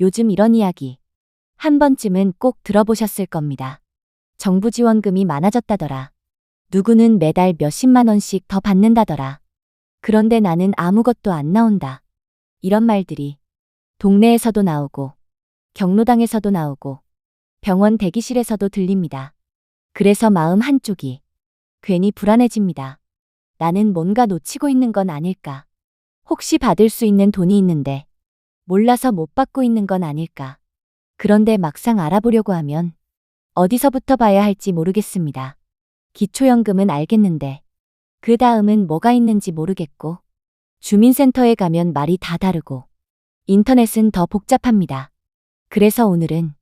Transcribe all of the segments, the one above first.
요즘 이런 이야기 한 번쯤은 꼭 들어보셨을 겁니다. 정부 지원금이 많아졌다더라. 누구는 매달 몇십만 원씩 더 받는다더라. 그런데 나는 아무것도 안 나온다. 이런 말들이 동네에서도 나오고 경로당에서도 나오고 병원 대기실에서도 들립니다. 그래서 마음 한쪽이 괜히 불안해집니다. 나는 뭔가 놓치고 있는 건 아닐까? 혹시 받을 수 있는 돈이 있는데 몰라서 못 받고 있는 건 아닐까? 그런데 막상 알아보려고 하면 어디서부터 봐야 할지 모르겠습니다. 기초연금은 알겠는데 그 다음은 뭐가 있는지 모르겠고 주민센터에 가면 말이 다 다르고 인터넷은 더 복잡합니다. 그래서 오늘은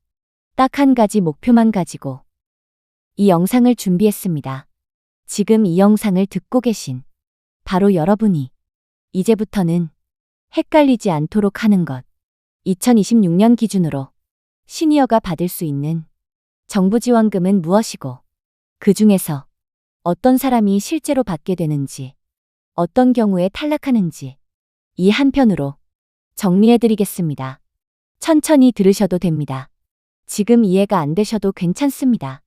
딱 한 가지 목표만 가지고 이 영상을 준비했습니다. 지금 이 영상을 듣고 계신 바로 여러분이 이제부터는 헷갈리지 않도록 하는 것. 2026년 기준으로 시니어가 받을 수 있는 정부 지원금은 무엇이고 그 중에서 어떤 사람이 실제로 받게 되는지 어떤 경우에 탈락하는지 이 한편으로 정리해드리겠습니다. 천천히 들으셔도 됩니다. 지금 이해가 안 되셔도 괜찮습니다.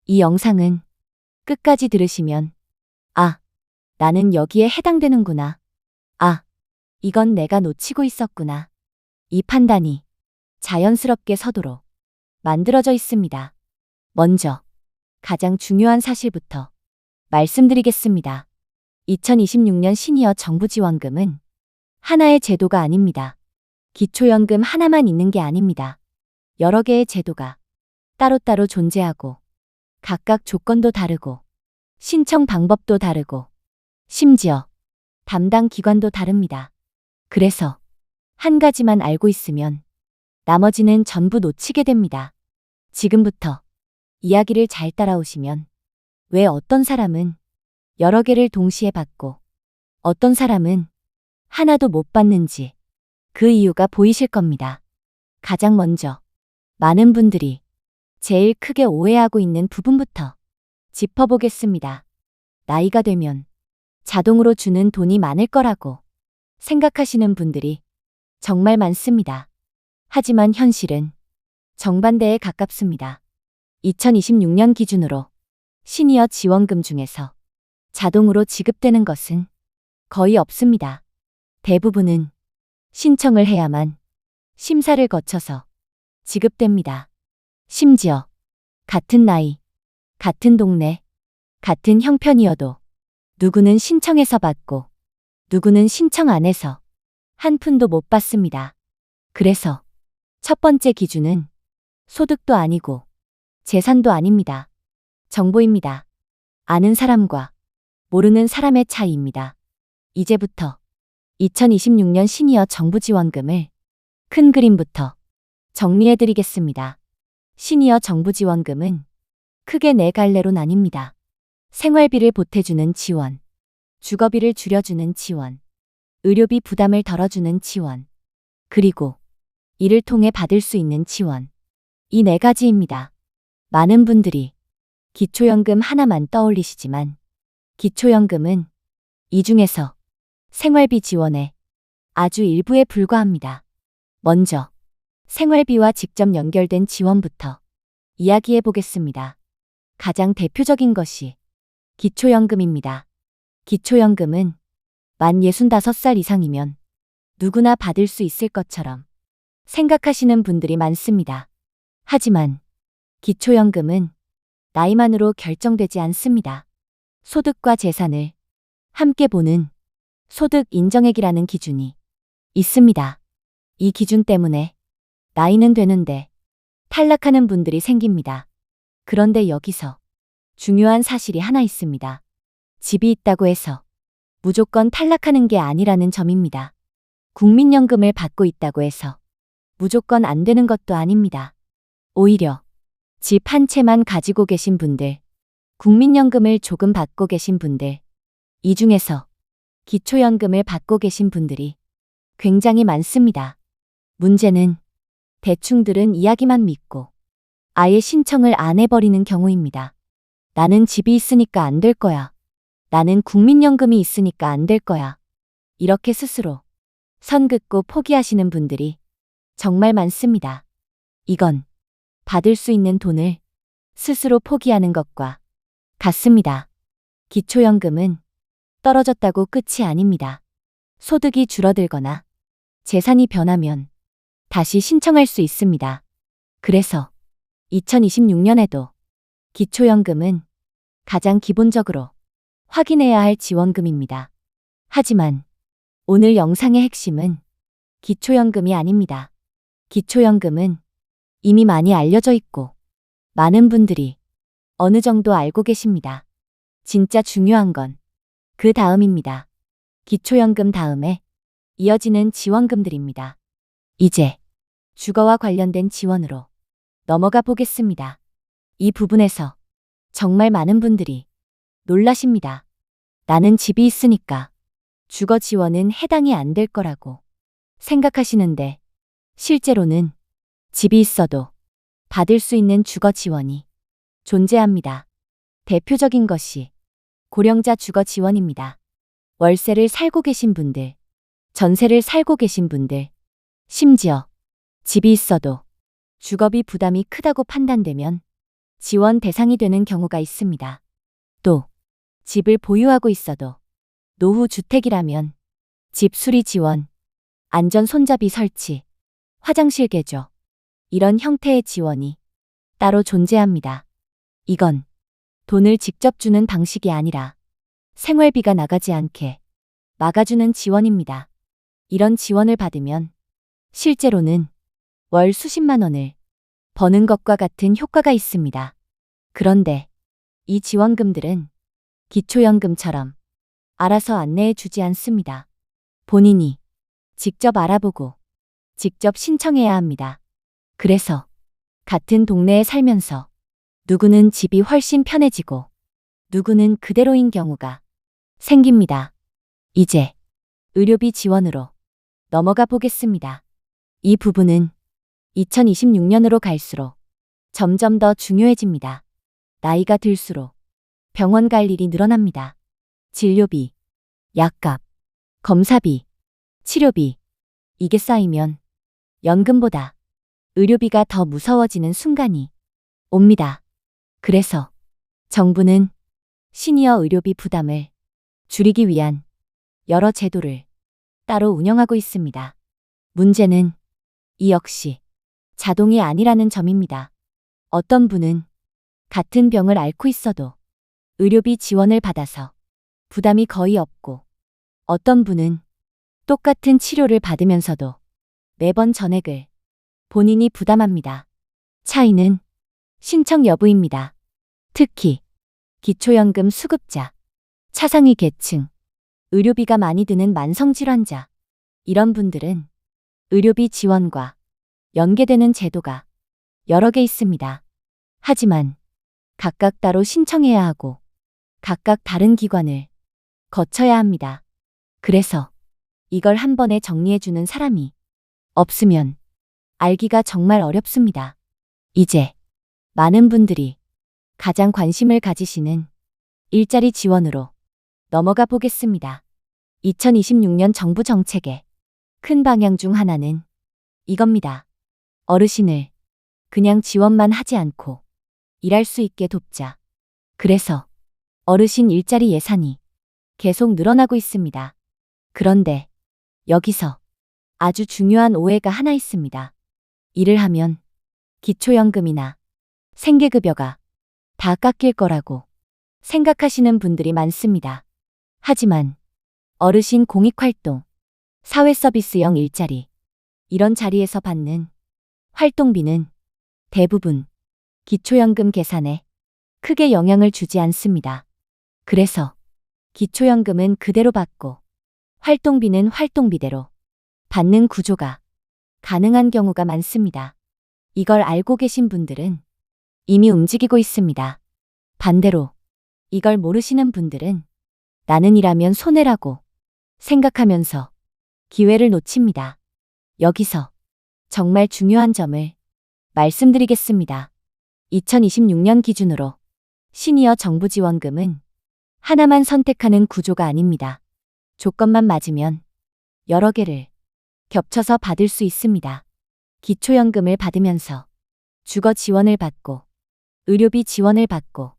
이 영상은 끝까지 들으시면 아, 나는 여기에 해당되는구나. 아, 이건 내가 놓치고 있었구나. 이 판단이 자연스럽게 서도록 만들어져 있습니다. 먼저 가장 중요한 사실부터 말씀드리겠습니다. 2026년 시니어 정부 지원금은 하나의 제도가 아닙니다. 기초연금 하나만 있는 게 아닙니다. 여러 개의 제도가 따로따로 존재하고 각각 조건도 다르고 신청 방법도 다르고 심지어 담당 기관도 다릅니다. 그래서 한 가지만 알고 있으면 나머지는 전부 놓치게 됩니다. 지금부터 이야기를 잘 따라오시면 왜 어떤 사람은 여러 개를 동시에 받고 어떤 사람은 하나도 못 받는지 그 이유가 보이실 겁니다. 가장 먼저 많은 분들이 제일 크게 오해하고 있는 부분부터 짚어보겠습니다. 나이가 되면 자동으로 주는 돈이 많을 거라고 생각하시는 분들이 정말 많습니다. 하지만 현실은 정반대에 가깝습니다. 2026년 기준으로 시니어 지원금 중에서 자동으로 지급되는 것은 거의 없습니다. 대부분은 신청을 해야만 심사를 거쳐서 지급됩니다. 심지어 같은 나이, 같은 동네, 같은 형편이어도 누구는 신청해서 받고 누구는 신청 안 해서 한 푼도 못 받습니다. 그래서 첫 번째 기준은 소득도 아니고 재산도 아닙니다. 정보입니다. 아는 사람과 모르는 사람의 차이입니다. 이제부터 2026년 시니어 정부 지원금을 큰 그림부터 정리해드리겠습니다. 시니어 정부 지원금은 크게 네 갈래로 나뉩니다. 생활비를 보태주는 지원, 주거비를 줄여주는 지원, 의료비 부담을 덜어주는 지원, 그리고 이를 통해 받을 수 있는 지원. 이 네 가지입니다. 많은 분들이 기초연금 하나만 떠올리시지만 기초연금은 이 중에서 생활비 지원의 아주 일부에 불과합니다. 먼저 생활비와 직접 연결된 지원부터 이야기해 보겠습니다. 가장 대표적인 것이 기초연금입니다. 기초연금은 만 65살 이상이면 누구나 받을 수 있을 것처럼 생각하시는 분들이 많습니다. 하지만 기초연금은 나이만으로 결정되지 않습니다. 소득과 재산을 함께 보는 소득 인정액이라는 기준이 있습니다. 이 기준 때문에 나이는 되는데 탈락하는 분들이 생깁니다. 그런데 여기서 중요한 사실이 하나 있습니다. 집이 있다고 해서 무조건 탈락하는 게 아니라는 점입니다. 국민연금을 받고 있다고 해서 무조건 안 되는 것도 아닙니다. 오히려 집 한 채만 가지고 계신 분들, 국민연금을 조금 받고 계신 분들, 이 중에서 기초연금을 받고 계신 분들이 굉장히 많습니다. 문제는 대충 들은 이야기만 믿고 아예 신청을 안 해버리는 경우입니다. 나는 집이 있으니까 안 될 거야. 나는 국민연금이 있으니까 안 될 거야. 이렇게 스스로 선 긋고 포기하시는 분들이 정말 많습니다. 이건 받을 수 있는 돈을 스스로 포기하는 것과 같습니다. 기초연금은 떨어졌다고 끝이 아닙니다. 소득이 줄어들거나 재산이 변하면 다시 신청할 수 있습니다. 그래서 2026년에도 기초연금은 가장 기본적으로 확인해야 할 지원금입니다. 하지만 오늘 영상의 핵심은 기초연금이 아닙니다. 기초연금은 이미 많이 알려져 있고 많은 분들이 어느 정도 알고 계십니다. 진짜 중요한 건 그 다음입니다. 기초연금 다음에 이어지는 지원금들입니다. 이제 주거와 관련된 지원으로 넘어가 보겠습니다. 이 부분에서 정말 많은 분들이 놀라십니다. 나는 집이 있으니까 주거 지원은 해당이 안 될 거라고 생각하시는데 실제로는 집이 있어도 받을 수 있는 주거 지원이 존재합니다. 대표적인 것이 고령자 주거 지원입니다. 월세를 살고 계신 분들, 전세를 살고 계신 분들, 심지어 집이 있어도 주거비 부담이 크다고 판단되면 지원 대상이 되는 경우가 있습니다. 또 집을 보유하고 있어도 노후 주택이라면 집 수리 지원, 안전 손잡이 설치, 화장실 개조, 이런 형태의 지원이 따로 존재합니다. 이건 돈을 직접 주는 방식이 아니라 생활비가 나가지 않게 막아주는 지원입니다. 이런 지원을 받으면 실제로는 월 수십만 원을 버는 것과 같은 효과가 있습니다. 그런데 이 지원금들은 기초연금처럼 알아서 안내해 주지 않습니다. 본인이 직접 알아보고 직접 신청해야 합니다. 그래서 같은 동네에 살면서 누구는 집이 훨씬 편해지고 누구는 그대로인 경우가 생깁니다. 이제 의료비 지원으로 넘어가 보겠습니다. 이 부분은 2026년으로 갈수록 점점 더 중요해집니다. 나이가 들수록 병원 갈 일이 늘어납니다. 진료비, 약값, 검사비, 치료비, 이게 쌓이면 연금보다 의료비가 더 무서워지는 순간이 옵니다. 그래서 정부는 시니어 의료비 부담을 줄이기 위한 여러 제도를 따로 운영하고 있습니다. 문제는 이 역시 자동이 아니라는 점입니다. 어떤 분은 같은 병을 앓고 있어도 의료비 지원을 받아서 부담이 거의 없고 어떤 분은 똑같은 치료를 받으면서도 매번 전액을 본인이 부담합니다. 차이는 신청 여부입니다. 특히 기초연금 수급자, 차상위 계층, 의료비가 많이 드는 만성질환자, 이런 분들은 의료비 지원과 연계되는 제도가 여러 개 있습니다. 하지만 각각 따로 신청해야 하고 각각 다른 기관을 거쳐야 합니다. 그래서 이걸 한 번에 정리해주는 사람이 없으면 알기가 정말 어렵습니다. 이제 많은 분들이 가장 관심을 가지시는 일자리 지원으로 넘어가 보겠습니다. 2026년 정부 정책의 큰 방향 중 하나는 이겁니다. 어르신을 그냥 지원만 하지 않고 일할 수 있게 돕자. 그래서 어르신 일자리 예산이 계속 늘어나고 있습니다. 그런데 여기서 아주 중요한 오해가 하나 있습니다. 일을 하면 기초연금이나 생계급여가 다 깎일 거라고 생각하시는 분들이 많습니다. 하지만 어르신 공익활동, 사회서비스형 일자리, 이런 자리에서 받는 활동비는 대부분 기초연금 계산에 크게 영향을 주지 않습니다. 그래서 기초연금은 그대로 받고 활동비는 활동비대로 받는 구조가 가능한 경우가 많습니다. 이걸 알고 계신 분들은 이미 움직이고 있습니다. 반대로 이걸 모르시는 분들은 나는 일하면 손해라고 생각하면서 기회를 놓칩니다. 여기서 정말 중요한 점을 말씀드리겠습니다. 2026년 기준으로 시니어 정부 지원금은 하나만 선택하는 구조가 아닙니다. 조건만 맞으면 여러 개를 겹쳐서 받을 수 있습니다. 기초연금을 받으면서 주거 지원을 받고 의료비 지원을 받고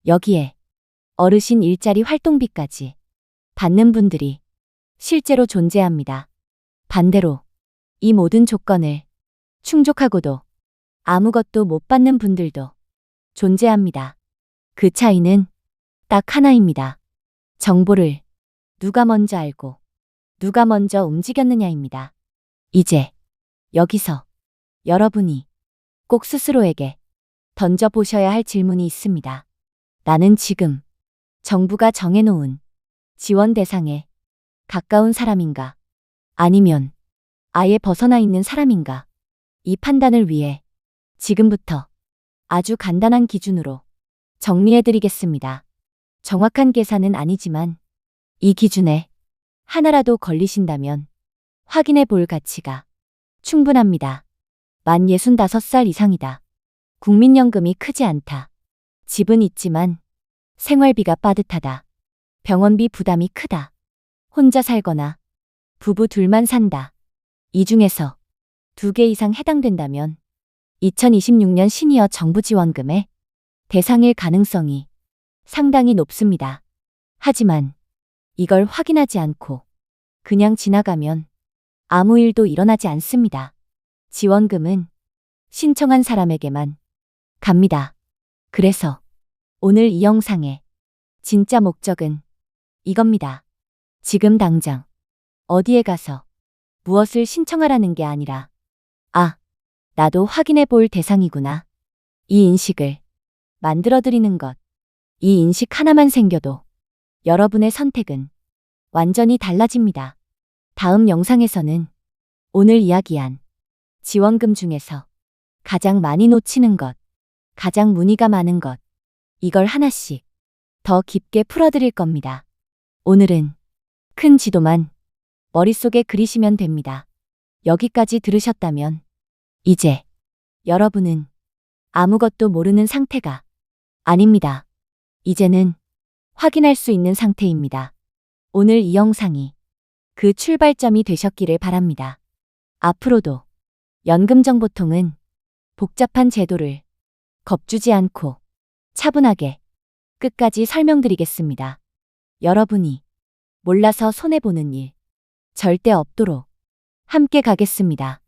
여기에 어르신 일자리 활동비까지 받는 분들이 실제로 존재합니다. 반대로 이 모든 조건을 충족하고도 아무것도 못 받는 분들도 존재합니다. 그 차이는 딱 하나입니다. 정보를 누가 먼저 알고 누가 먼저 움직였느냐입니다. 이제 여기서 여러분이 꼭 스스로에게 던져보셔야 할 질문이 있습니다. 나는 지금 정부가 정해놓은 지원 대상에 가까운 사람인가? 아니면 아예 벗어나 있는 사람인가? 이 판단을 위해 지금부터 아주 간단한 기준으로 정리해드리겠습니다. 정확한 계산은 아니지만 이 기준에 하나라도 걸리신다면 확인해 볼 가치가 충분합니다. 만 65살 이상이다. 국민연금이 크지 않다. 집은 있지만 생활비가 빠듯하다. 병원비 부담이 크다. 혼자 살거나 부부 둘만 산다. 이 중에서 2개 이상 해당된다면 2026년 시니어 정부 지원금의 대상일 가능성이 상당히 높습니다. 하지만 이걸 확인하지 않고 그냥 지나가면 아무 일도 일어나지 않습니다. 지원금은 신청한 사람에게만 갑니다. 그래서 오늘 이 영상의 진짜 목적은 이겁니다. 지금 당장 어디에 가서 무엇을 신청하라는 게 아니라 아, 나도 확인해 볼 대상이구나. 이 인식을 만들어드리는 것. 이 인식 하나만 생겨도 여러분의 선택은 완전히 달라집니다. 다음 영상에서는 오늘 이야기한 지원금 중에서 가장 많이 놓치는 것, 가장 문의가 많은 것, 이걸 하나씩 더 깊게 풀어드릴 겁니다. 오늘은 큰 지도만 머릿속에 그리시면 됩니다. 여기까지 들으셨다면 이제 여러분은 아무것도 모르는 상태가 아닙니다. 이제는 확인할 수 있는 상태입니다. 오늘 이 영상이 그 출발점이 되셨기를 바랍니다. 앞으로도 연금정보통은 복잡한 제도를 겁주지 않고 차분하게 끝까지 설명드리겠습니다. 여러분이 몰라서 손해보는 일 절대 없도록 함께 가겠습니다.